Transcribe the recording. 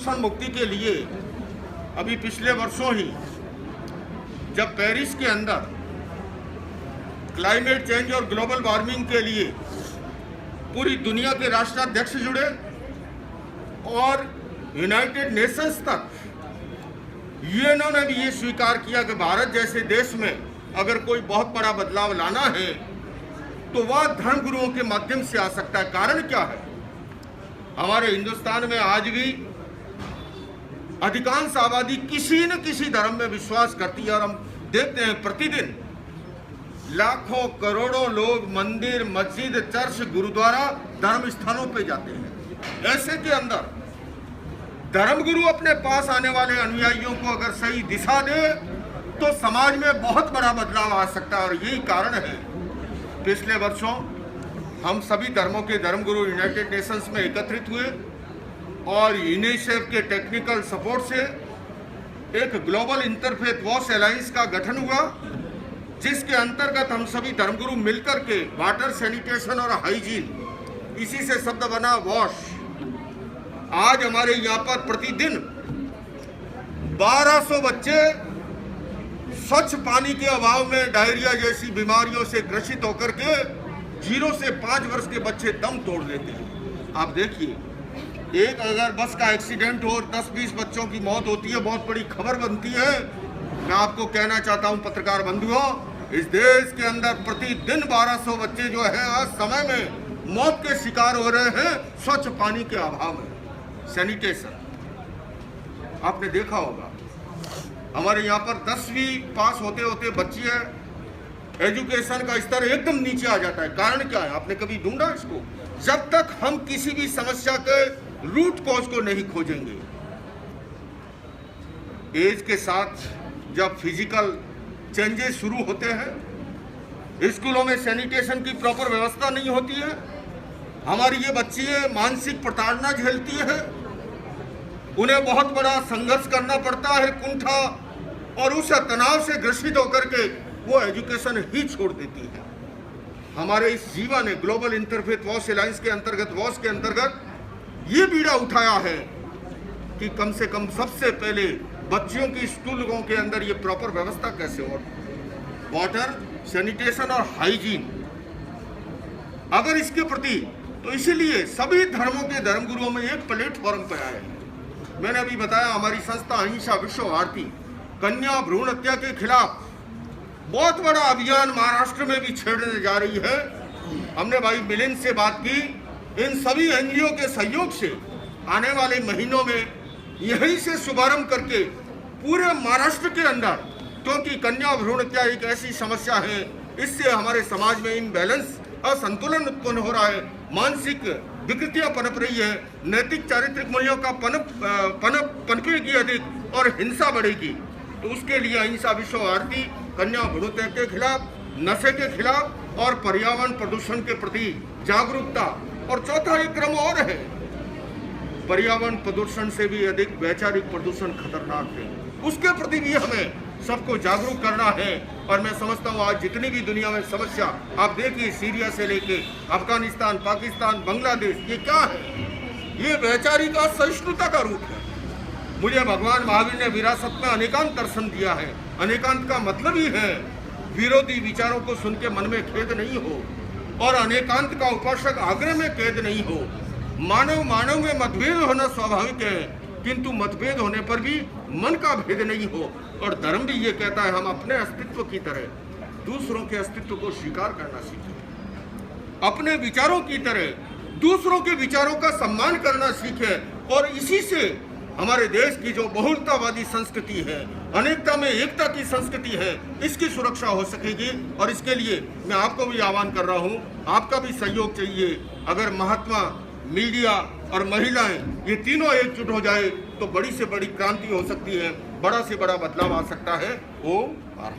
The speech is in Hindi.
प्रदूषण मुक्ति के लिए अभी पिछले वर्षों ही जब पेरिस के अंदर क्लाइमेट चेंज और ग्लोबल वार्मिंग के लिए पूरी दुनिया के राष्ट्राध्यक्ष जुड़े और यूनाइटेड नेशंस तक यूएनओ ने भी ये स्वीकार किया कि भारत जैसे देश में अगर कोई बहुत बड़ा बदलाव लाना है तो वह धर्मगुरुओं के माध्यम से आ सकता है। कारण क्या है? हमारे हिंदुस्तान में आज भी अधिकांश आबादी किसी न किसी धर्म में विश्वास करती है और हम देखते हैं प्रतिदिन लाखों करोड़ों लोग मंदिर, मस्जिद, चर्च, गुरुद्वारा, धर्म स्थानों पे जाते हैं। ऐसे के अंदर धर्मगुरु अपने पास आने वाले अनुयायियों को अगर सही दिशा दे तो समाज में बहुत बड़ा बदलाव आ सकता है। और यही कारण है पिछले वर्षों हम सभी धर्मों के धर्मगुरु यूनाइटेड नेशंस में एकत्रित हुए और यूनिसेफ के टेक्निकल सपोर्ट से एक ग्लोबल इंटरफेथ वॉश अलायंस का गठन हुआ, जिसके अंतर्गत हम सभी धर्मगुरु मिलकर के वाटर, सैनिटेशन और हाइजीन, इसी से शब्द बना वॉश। आज हमारे यहाँ पर प्रतिदिन 1200 बच्चे स्वच्छ पानी के अभाव में डायरिया जैसी बीमारियों से ग्रसित होकर के 0 से 5 वर्ष के बच्चे दम तोड़ देते हैं। आप देखिए, एक अगर बस का एक्सीडेंट हो और 10-20 बच्चों की मौत होती है, बहुत बड़ी खबर बनती है। मैं आपको कहना चाहता हूं पत्रकार बंधुओं, इस देश के अंदर प्रतिदिन 1200 बच्चे जो है आज समय में मौत के शिकार हो रहे हैं स्वच्छ पानी के अभाव में। सैनिटेशन आपने देखा होगा, हमारे यहाँ पर 10वीं पास होते होते बच्चे एजुकेशन का स्तर एकदम नीचे आ जाता है। कारण क्या है? आपने कभी ढूंढा इसको? जब तक हम किसी भी समस्या के रूट कॉज को नहीं खोजेंगे। एज के साथ जब फिजिकल चेंजेस शुरू होते हैं, स्कूलों में सैनिटेशन की प्रॉपर व्यवस्था नहीं होती है, हमारी ये बच्चियां मानसिक प्रताड़ना झेलती है, उन्हें बहुत बड़ा संघर्ष करना पड़ता है, कुंठा, और उस तनाव से ग्रसित होकर के वो एजुकेशन ही छोड़ देती है। हमारे इस जीवा ने ग्लोबल इंटरफेथ वॉश अलायंस के अंतर्गत ये बीड़ा उठाया है कि कम से कम सबसे पहले बच्चियों की स्कूलों के अंदर ये प्रॉपर व्यवस्था कैसे हो, वाटर, सैनिटेशन और हाइजीन। अगर इसके प्रति तो इसीलिए सभी धर्मों के धर्मगुरुओं में एक प्लेटफॉर्म पर आए हैं। मैंने अभी बताया हमारी संस्था अहिंसा विश्व भारती कन्या भ्रूण हत्या के खिलाफ बहुत बड़ा अभियान महाराष्ट्र में भी छेड़ने जा रही है। हमने भाई मिलिंद से बात की, इन सभी एनजीओ के सहयोग से आने वाले महीनों में यहीं से शुभारंभ करके पूरे महाराष्ट्र के अंदर, क्योंकि कन्या भ्रूण हत्या एक ऐसी समस्या है, इससे हमारे समाज में इम्बैलेंस, असंतुलन उत्पन्न हो रहा है, मानसिक विकृतियां पनप रही है, नैतिक चारित्रिक मूल्यों का पनपेगी अधिक और हिंसा बढ़ेगी। तो उसके लिए अहिंसा विश्व भारती कन्या भ्रूण हत्या के खिलाफ, नशे के खिलाफ और पर्यावरण प्रदूषण के प्रति जागरूकता, और चौथा एक क्रम और है, पर्यावरण प्रदूषण से भी अधिक वैचारिक प्रदूषण खतरनाक है, उसके प्रति भी हमें सबको जागरूक करना है। और मैं समझता हूँ आज जितनी भी दुनिया में समस्या आप देखिए, सीरिया से लेके अफगानिस्तान, पाकिस्तान, बांग्लादेश, ये क्या है? ये वैचारिक असहिष्णुता का रूप है। मुझे भगवान महावीर ने विरासत में अनेकांत दर्शन दिया है। अनेकांत का मतलब ही है विरोधी विचारों को सुन के मन में खेद नहीं हो, और अनेकांत का उपासक आग्रह में कैद नहीं हो। मानव में मतभेद होना स्वाभाविक है, किंतु मतभेद होने पर भी मन का भेद नहीं हो। और धर्म भी ये कहता है हम अपने अस्तित्व की तरह दूसरों के अस्तित्व को स्वीकार करना सीखें, अपने विचारों की तरह दूसरों के विचारों का सम्मान करना सीखें। और इसी से हमारे देश की जो बहुलतावादी संस्कृति है, अनेकता में एकता की संस्कृति है, इसकी सुरक्षा हो सकेगी। और इसके लिए मैं आपको भी आह्वान कर रहा हूँ, आपका भी सहयोग चाहिए। अगर महात्मा, मीडिया और महिलाएं ये तीनों एकजुट हो जाए तो बड़ी से बड़ी क्रांति हो सकती है, बड़ा से बड़ा बदलाव आ सकता है। ओम आर